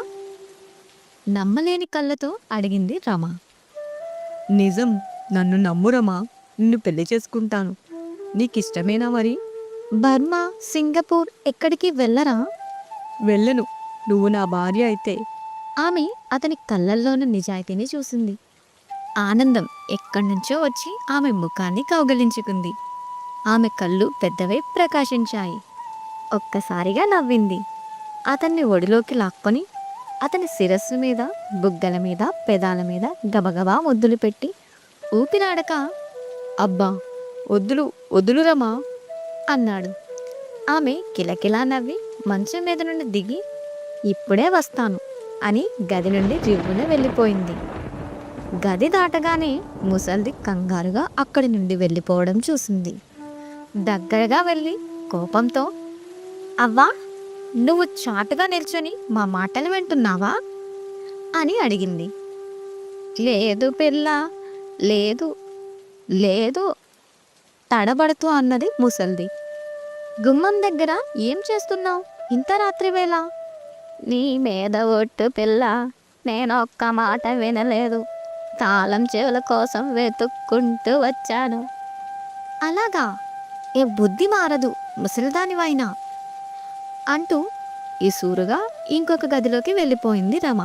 Speaker 1: నమ్మలేని కళ్ళతో అడిగింది రమ.
Speaker 2: నిజం, నన్ను నమ్ము రమా. నిన్ను పెళ్లి చేసుకుంటాను. నీకిష్టమేనా మరి?
Speaker 1: బర్మా, సింగపూర్ ఎక్కడికి వెళ్ళరా?
Speaker 2: వెళ్ళను, నువ్వు నా భార్య అయితే.
Speaker 1: ఆమె అతని కళ్ళల్లోని నిజాయితీని చూసింది. ఆనందం ఎక్కడి నుంచో వచ్చి ఆమె ముఖాన్ని కౌగిలించుకుంది. ఆమె కళ్ళు పెద్దవై ప్రకాశించాయి. ఒక్కసారిగా నవ్వింది. అతన్ని ఒడిలోకి లాక్కొని అతని శిరస్సు మీద, బుగ్గల మీద, పెదాల మీద గబగబా ముద్దులు పెట్టి ఊపిరాడక,
Speaker 2: అబ్బా, వద్దులు వద్దులు రమా
Speaker 1: అన్నాడు. ఆమె కిలకిలా నవ్వి మంచం మీద నుండి దిగి, ఇప్పుడే వస్తాను అని గది నుండి రివ్వున వెళ్ళిపోయింది. గది దాటగానే ముసల్ది కంగారుగా అక్కడి నుండి వెళ్ళిపోవడం చూసింది. దగ్గరగా వెళ్ళి కోపంతో, అవ్వా, నువ్వు చాటుగా నిల్చొని మా మాటలు వింటున్నావా అని అడిగింది. లేదు పిల్ల, లేదు లేదు తడబడుతూ అన్నది ముసల్ది. గుమ్మం దగ్గర ఏం చేస్తున్నావు ఇంత రాత్రి వేళ? నీ మీద ఒట్టు పిల్ల, నేనొక్క మాట వినలేదు. తాళం చెవుల కోసం వెతుక్కుంటూ వచ్చాను. అలాగా? ఏ బుద్ధి మారదు ముసలిదానివైనా అంటూ ఇసురుగా ఇంకొక గదిలోకి వెళ్ళిపోయింది రమ.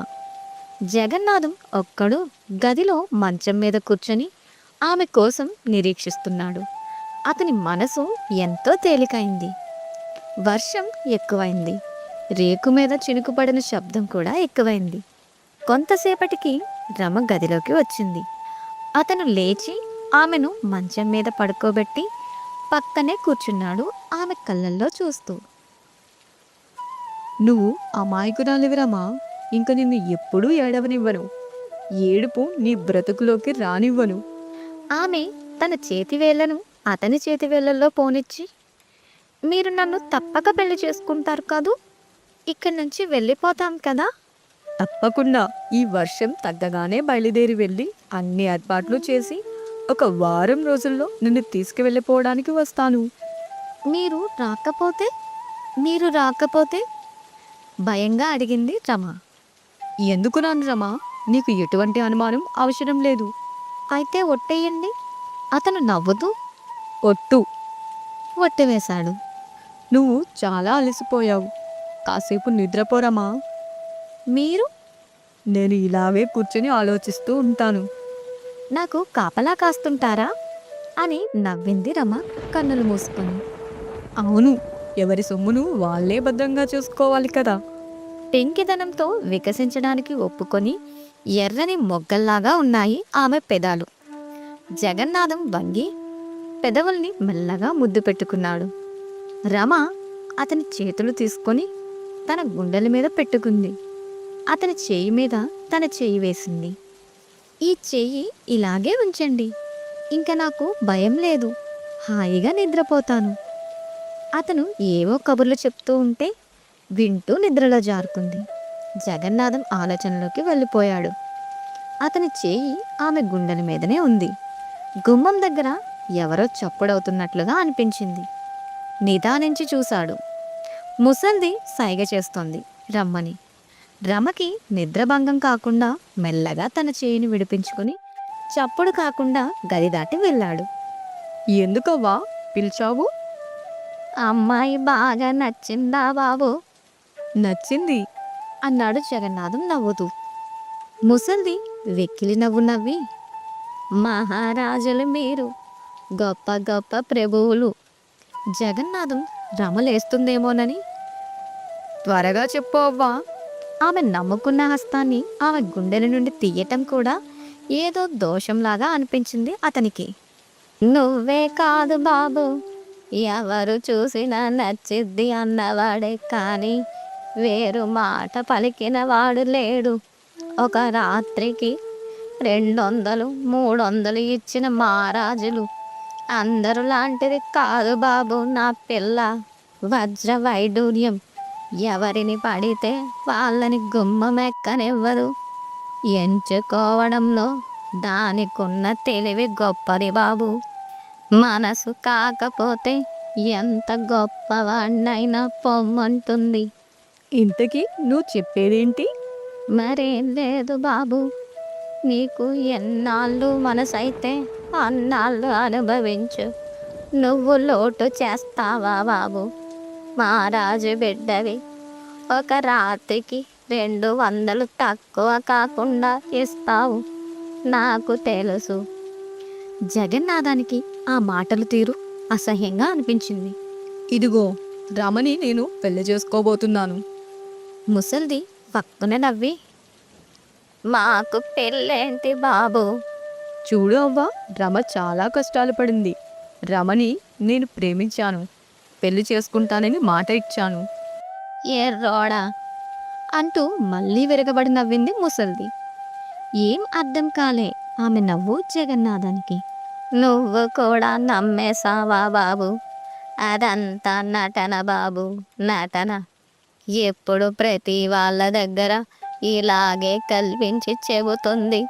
Speaker 1: జగన్నాథం ఒక్కడు గదిలో మంచం మీద కూర్చొని ఆమె కోసం నిరీక్షిస్తున్నాడు. అతని మనసు ఎంతో తేలికైంది. వర్షం ఎక్కువైంది. రేకు మీద చినుకుపడిన శబ్దం కూడా ఎక్కువైంది. కొంతసేపటికి రమ గదిలోకి వచ్చింది. అతను లేచి ఆమెను మంచం మీద పడుకోబెట్టి పక్కనే కూర్చున్నాడు, ఆమె కళ్ళల్లో చూస్తూ.
Speaker 2: నువ్వు అమాయకురాలివి రమా. ఇంక నిన్ను ఎప్పుడూ ఏడవనివ్వను. ఏడుపు నీ బ్రతుకులోకి రానివ్వను.
Speaker 1: ఆమె తన చేతివేళ్లను అతని చేతివేళ్లలో పోనిచ్చి, మీరు నన్ను తప్పక పెళ్లి చేసుకుంటారు కాదు? ఇక్కడి నుంచి వెళ్ళిపోతాం కదా?
Speaker 2: తప్పకుండా. ఈ వర్షం తగ్గగానే బయలుదేరి వెళ్ళి అన్ని ఏర్పాట్లు చేసి ఒక వారం రోజుల్లో నిన్ను తీసుకువెళ్ళిపోవడానికి వస్తాను.
Speaker 1: మీరు రాకపోతే భయంగా అడిగింది రమ.
Speaker 2: ఎందుకు రాను రమా? నీకు ఎటువంటి అనుమానం అవసరం లేదు.
Speaker 1: అయితే ఒట్టేయండి. అతను నవ్వుతూ
Speaker 2: ఒట్టు.
Speaker 1: ఒట్టేవేశాడు.
Speaker 2: నువ్వు చాలా అలసిపోయావు. కాసేపు నిద్రపోరమా.
Speaker 1: మీరు?
Speaker 2: నేను ఇలాగే కూర్చొని ఆలోచిస్తూ ఉంటాను.
Speaker 1: నాకు కాపలా కాస్తుంటారా అని నవ్వింది రమ కన్నులు మూసుకొని.
Speaker 2: అవును, ఎవరి సొమ్మును వాళ్ళే భద్రంగా చూసుకోవాలి కదా.
Speaker 1: పెంకిదనంతో వికసించడానికి ఒప్పుకొని ఎర్రని మొగ్గల్లాగా ఉన్నాయి ఆమె పెదాలు. జగన్నాథం వంగి పెదవుల్ని మెల్లగా ముద్దు పెట్టుకున్నాడు. రమ అతని చేతులు తీసుకొని తన గుండెల మీద పెట్టుకుంది. అతని చేయి మీద తన చేయి వేసింది. ఈ చెయ్యి ఇలాగే ఉంచండి. ఇంకా నాకు భయం లేదు. హాయిగా నిద్రపోతాను. అతను ఏవో కబుర్లు చెప్తూ ఉంటే వింటూ నిద్రలో జారుకుంది. జగన్నాథం ఆలోచనలోకి వెళ్ళిపోయాడు. అతని చేయి ఆమె గుండెల మీదనే ఉంది. గుమ్మం దగ్గర ఎవరో చప్పుడవుతున్నట్లుగా అనిపించింది. నిదానించి చూశాడు. ముసల్ది సైగ చేస్తోంది రమ్మని. రమకి నిద్రభంగం కాకుండా మెల్లగా తన చేయిని విడిపించుకుని చప్పుడు కాకుండా గది దాటి వెళ్ళాడు.
Speaker 2: ఎందుకవ్వా పిలిచావు?
Speaker 1: అమ్మాయి బాగా నచ్చిందా బాబు?
Speaker 2: నచ్చింది
Speaker 1: అన్నాడు జగన్నాథం నవ్వుతూ. ముసల్ది వెక్కిలి నవ్వు నవ్వి, మహారాజులు మీరు, గొప్ప గొప్ప ప్రభువులు. జగన్నాథం రమలేస్తుందేమోనని,
Speaker 2: త్వరగా చెప్పు అవ్వా.
Speaker 1: ఆమె నమ్ముకున్న హస్తాన్ని ఆమె గుండెల నుండి తీయటం కూడా ఏదో దోషంలాగా అనిపించింది అతనికి. నువ్వే కాదు బాబు, ఎవరు చూసినా నచ్చిద్ది అన్నవాడే కానీ వేరు మాట పలికిన వాడు లేడు. ఒక రాత్రికి 200, 300 ఇచ్చిన మహారాజులు. అందరూ లాంటిది కాదు బాబు నా పిల్ల. వజ్ర వైడూర్యం. ఎవరిని పడితే వాళ్ళని గుమ్మమెక్కనివ్వదు. ఎంచుకోవడంలో దానికున్న తెలివి గొప్పది బాబు. మనసు కాకపోతే ఎంత గొప్పవాణ్ణైనా పొమ్మంటుంది.
Speaker 2: ఇంతకీ నువ్వు చెప్పేదేంటి?
Speaker 1: మరేం లేదు బాబు, నీకు ఎన్నాళ్ళు మనసైతే అన్నాళ్ళు అనుభవించు. నువ్వు లోటు చేస్తావా బాబు? మహారాజు బిడ్డవి. ఒక రాత్రికి 200 తక్కువ కాకుండా ఇస్తావు, నాకు తెలుసు. జగన్నాథానికి ఆ మాటలు తీరు అసహ్యంగా అనిపించింది.
Speaker 2: ఇదిగో రమని నేను పెళ్లి చేసుకోబోతున్నాను.
Speaker 1: ముసల్ది పక్కన నవ్వి, మాకు పెళ్ళేంటి బాబు?
Speaker 2: చూడు అవ్వా, రమ చాలా కష్టాలు పడింది. రమని నేను ప్రేమించాను, పెళ్లి చేసుకుంటానని మాట ఇచ్చాను.
Speaker 1: ఎర్రోడా అంటూ మళ్ళీ విరగబడి నవ్వింది ముసల్ది. ఏం అర్థం కాలే ఆమె నవ్వు జగన్నాథానికి. నువ్వు కూడా నమ్మేశావా బాబు? అదంతా నటన బాబు, నటన. ఎప్పుడు ప్రతి వాళ్ళ దగ్గర ఇలాగే కల్పించి చెబుతుంది.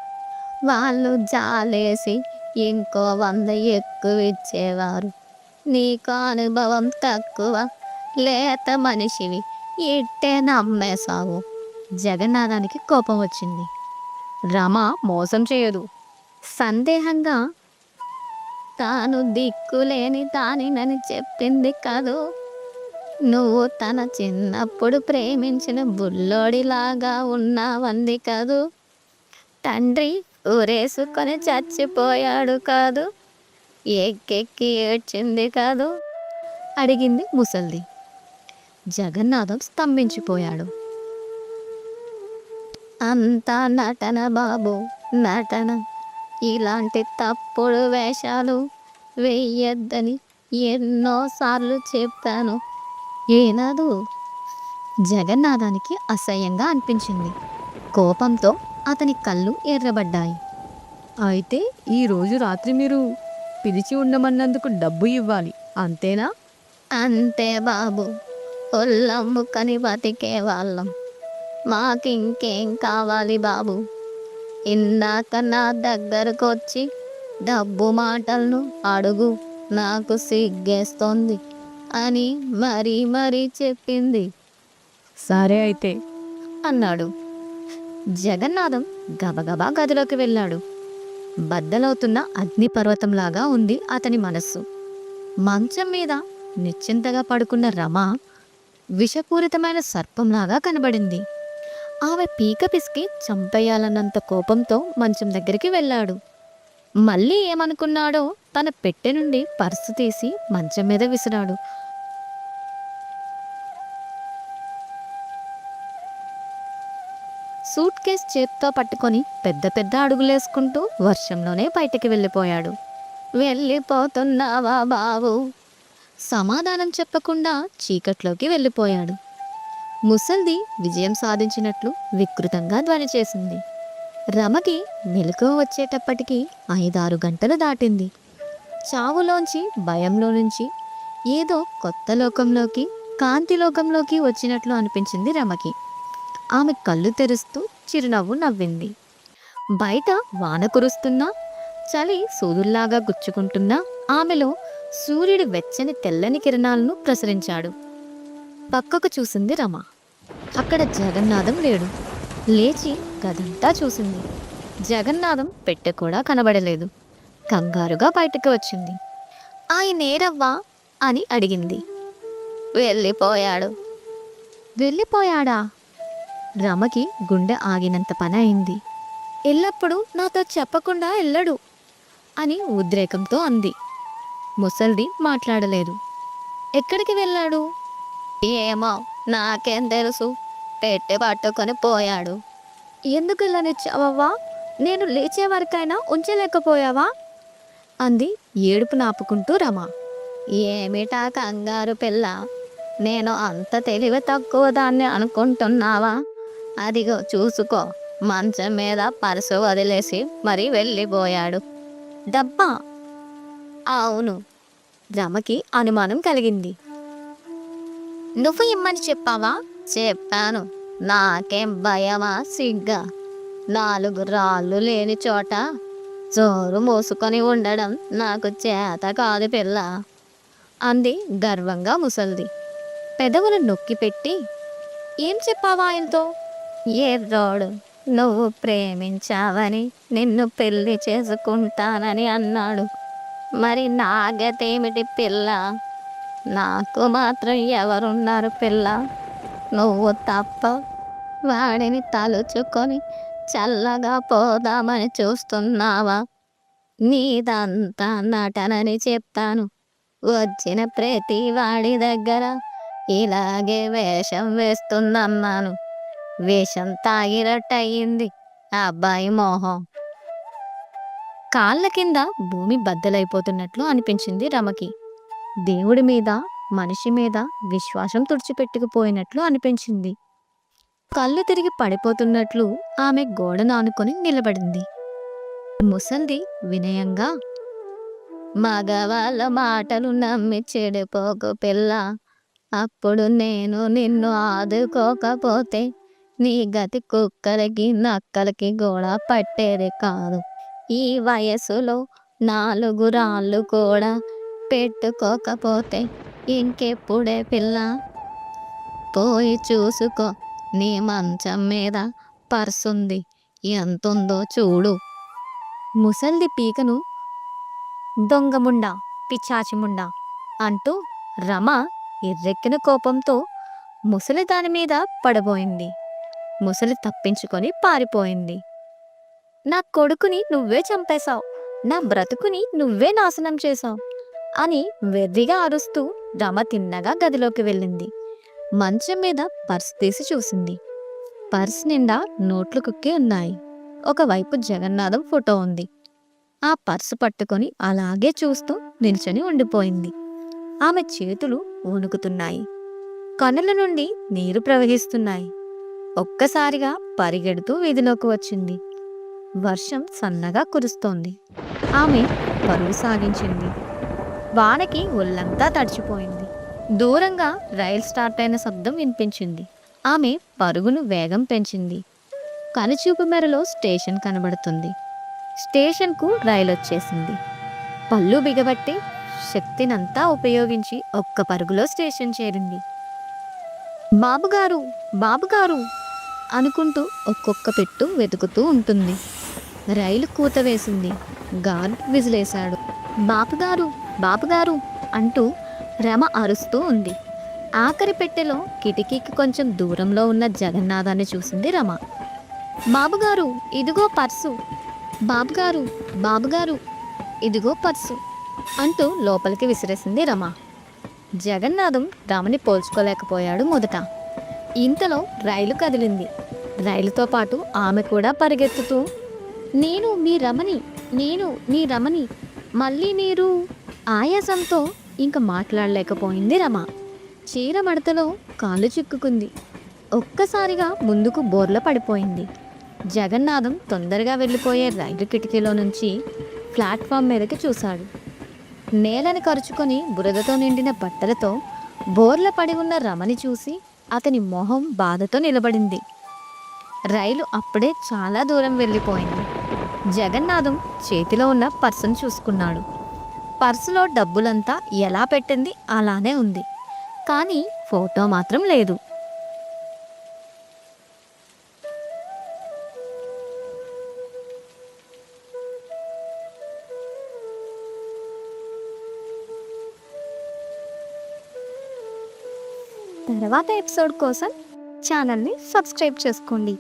Speaker 1: వాళ్ళు జాలేసి ఇంకో 100 ఎక్కువ ఇచ్చేవారు. నీకు అనుభవం తక్కువ, లేత మనిషివి, ఇట్టే నమ్మేశావు. జగన్నాథానికి కోపం వచ్చింది.
Speaker 2: రమ మోసం చేయదు.
Speaker 1: సందేహంగా, తాను దిక్కులేని దానినని చెప్పింది కదూ. నువ్వు తన చిన్నప్పుడు ప్రేమించిన బుల్లోడిలాగా ఉన్నావంది కదూ. తండ్రి ఊరేసుకొని చచ్చిపోయాడు కాదు, ఎక్కెక్కి ఏడ్చింది కాదు అడిగింది ముసల్ది. జగన్నాథం స్తంభించిపోయాడు. అంతా నటన బాబు, నటన. ఇలాంటి తప్పుడు వేషాలు వెయ్యొద్దని ఎన్నోసార్లు చెప్పాను. ఏనాదు? జగన్నాథానికి అసహ్యంగా అనిపించింది. కోపంతో అతని కళ్ళు ఎర్రబడ్డాయి.
Speaker 2: అయితే ఈరోజు రాత్రి మీరు పిలిచి ఉండమన్నందుకు డబ్బు ఇవ్వాలి, అంతేనా?
Speaker 1: అంతే బాబు, ఒళ్ళమ్ముకని బతికే వాళ్ళం. మాకింకేం కావాలి బాబు? ఇందాక నా దగ్గరకు వచ్చి డబ్బు మాటలను అడుగు, నాకు సిగ్గేస్తోంది అని మరీ చెప్పింది
Speaker 2: సరే అయితే
Speaker 1: అన్నాడు. జగన్నాథం గబగబా గదిలోకి వెళ్ళాడు. బద్దలవుతున్న అగ్నిపర్వతంలాగా ఉంది అతని మనస్సు. మంచం మీద నిశ్చింతగా పడుకున్న రమ విషపూరితమైన సర్పంలాగా కనబడింది. ఆమె పీక పిసికి చంపేయాలన్నంత కోపంతో మంచం దగ్గరికి వెళ్ళాడు. మళ్ళీ ఏమనుకున్నాడో తన పెట్టె నుండి పర్సు తీసి మంచం మీద విసిరాడు. సూట్ కేస్ చేత్తో పట్టుకొని పెద్ద పెద్ద అడుగులేసుకుంటూ వర్షంలోనే బయటికి వెళ్ళిపోయాడు. వెళ్ళిపోతున్నావా బాబు? సమాధానం చెప్పకుండా చీకట్లోకి వెళ్ళిపోయాడు. ముసల్ది విజయం సాధించినట్లు వికృతంగా ధ్వని చేసింది. రమకి మెలకువ వచ్చేటప్పటికి 5-6 గంటలు దాటింది. చావులోంచి, భయంలో నుంచి ఏదో కొత్త లోకంలోకి, కాంతి లోకంలోకి వచ్చినట్లు అనిపించింది రమకి. ఆమె కళ్ళు తెరుస్తూ చిరునవ్వు నవ్వింది. బయట వాన కురుస్తున్నా, చలి సూదుల్లాగా గుచ్చుకుంటున్నా ఆమెలో సూర్యుడి వెచ్చని తెల్లని కిరణాలను ప్రసరించాడు. పక్కకు చూసింది రమ. అక్కడ జగన్నాథం లేడు. లేచి గదంతా చూసింది. జగన్నాథం పెట్టె కూడా కనబడలేదు. కంగారుగా బయటకు వచ్చింది. ఆయనేరవ్వా అని అడిగింది. వెళ్ళిపోయాడు. వెళ్ళిపోయాడా? రమకి గుండె ఆగినంత పని అయింది. ఎల్లప్పుడూ నాతో చెప్పకుండా వెళ్ళడు అని ఉద్రేకంతో అంది. ముసల్ది మాట్లాడలేదు. ఎక్కడికి వెళ్ళాడు? ఏమో, నాకేం తెలుసు. పెట్టె పట్టుకొని పోయాడు. ఎందుకు ఇలా నిచ్చావా? నేను లేచే వరకైనా ఉంచలేకపోయావా? అంది ఏడుపు నాపుకుంటూ రమ. ఏమిటా కంగారు పిల్ల? నేను అంత తెలివి తక్కువ దాన్ని అనుకుంటున్నావా? అదిగో చూసుకో, మంచం మీద పర్సు వదిలేసి మరి వెళ్ళిపోయాడు. డబ్బా? అవును. రమకి అనుమానం కలిగింది. నువ్వు ఇమ్మని చెప్పావా? చెప్పాను. నాకేం భయమా సిగ్గా? 4 రాళ్ళు లేని చోట జోరు మోసుకొని ఉండడం నాకు చేత కాదు పిల్ల అంది గర్వంగా ముసల్ది. పెదవులు నొక్కి పెట్టి, ఏం చెప్పావా ఆయనతో? ఎర్రోడు, నువ్వు ప్రేమించావని, నిన్ను పెళ్లి చేసుకుంటానని అన్నాడు. మరి నాగతేమిటి పిల్ల? నాకు మాత్రం ఎవరున్నారు పిల్ల? నువ్వు తప్ప. వాడిని తలుచుకొని చల్లగా పోదామని చూస్తున్నావా? నీదంతా నటనని చెప్తాను. వచ్చిన ప్రతి వాడి దగ్గర ఇలాగే వేషం వేస్తుందన్నాను. వేషం తాగినట్టయింది అబ్బాయి మోహం. కాళ్ళ కింద భూమి బద్దలైపోతున్నట్లు అనిపించింది రమకి. దేవుడి మీద, మనిషి మీద విశ్వాసం తుడిచిపెట్టుకుపోయినట్లు అనిపించింది. కళ్ళు తిరిగి పడిపోతున్నట్లు ఆమె గోడను ఆనుకొని నిలబడింది. ముసల్ది వినయంగా, మగవాళ్ళ మాటలు నమ్మి చెడిపోకు పిల్ల. అప్పుడు నేను నిన్ను ఆదుకోకపోతే నీ గతి కుక్కలకి నక్కలకి కూడా పట్టేది కాదు. ఈ వయసులో 4 రాళ్ళు కూడా పెట్టుకోకపోతే ఇంకెప్పుడే పిల్ల, పోయి చూసుకో నీ మంచం మీద పర్సుంది, ఎంతుందో చూడు. ముసల్ది పీకను దొంగముండా, పిచ్చాచిముండా అంటూ రమ ఎర్రెక్కిన కోపంతో ముసలి దాని మీద పడబోయింది. ముసలి తప్పించుకొని పారిపోయింది. నా కొడుకుని నువ్వే చంపేశావు, నా బ్రతుకుని నువ్వే నాశనం చేశావు అని వెర్రిగా అరుస్తూ రమ తిన్నగా గదిలోకి వెళ్ళింది. మంచం మీద పర్స్ తీసి చూసింది. పర్స్ నిండా నోట్లు కుక్కి ఉన్నాయి. ఒకవైపు జగన్నాథం ఫోటో ఉంది. ఆ పర్సు పట్టుకొని అలాగే చూస్తూ నిల్చొని ఉండిపోయింది. ఆమె చేతులు వణుకుతున్నాయి. కనుల నుండి నీరు ప్రవహిస్తున్నాయి. ఒక్కసారిగా పరిగెడుతూ వీధిలోకి వచ్చింది. వర్షం సన్నగా కురుస్తోంది. ఆమె పరుగు సాగించింది. వానకి ఒళ్ళంతా తడిచిపోయింది. దూరంగా రైలు స్టార్ట్ అయిన శబ్దం వినిపించింది. ఆమె పరుగును వేగం పెంచింది. కనుచూపు మేరలో స్టేషన్ కనబడుతుంది. స్టేషన్కు రైలు వచ్చేసింది. పళ్ళు బిగబట్టి శక్తినంతా ఉపయోగించి ఒక్క పరుగులో స్టేషన్ చేరింది. బాబుగారు, బాబుగారు అనుకుంటూ ఒక్కొక్క పెట్టు వెతుకుతూ ఉంటుంది. రైలు కూత వేసింది. గార్డ్ విజిలేశాడు. బాబుగారు, బాబుగారు అంటూ రమ అరుస్తూ ఉంది. ఆఖరి పెట్టెలో కిటికీకి కొంచెం దూరంలో ఉన్న జగన్నాథాన్ని చూసింది రమ. బాబుగారు, ఇదిగో పర్సు. బాబుగారు, బాబుగారు ఇదిగో పర్సు అంటూ లోపలికి విసిరేసింది రమ. జగన్నాథం రమని పోల్చుకోలేకపోయాడు మొదట. ఇంతలో రైలు కదిలింది. రైలుతో పాటు ఆమె కూడా పరిగెత్తుతూ, నేను మీ రమణి, నేను మీ రమణి, మళ్ళీ మీరు. ఆయాసంతో ఇంక మాట్లాడలేకపోయింది రమ. చీర మడతలో కాళ్ళు చిక్కుకుంది. ఒక్కసారిగా ముందుకు బోర్ల పడిపోయింది. జగన్నాథం తొందరగా వెళ్ళిపోయే రైలు కిటికీలో నుంచి ప్లాట్ఫామ్ మీదకి చూశాడు. నేలని కరుచుకొని బురదతో నిండిన బట్టలతో బోర్ల పడి ఉన్న రమని చూసి అతని మొహం బాధతో నిలబడింది. రైలు అప్పుడే చాలా దూరం వెళ్ళిపోయింది. జగన్నాథం చేతిలో ఉన్న పర్సును చూసుకున్నాడు. పర్సులో డబ్బులంతా ఎలా పెట్టింది అలానే ఉంది, కానీ ఫోటో మాత్రం లేదు. తర్వాత ఎపిసోడ్ కోసం ఛానల్ని సబ్స్క్రైబ్ చేసుకోండి.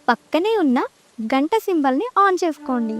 Speaker 1: పక్కనే ఉన్న గంట సింబల్ని ఆన్ చేసుకోండి.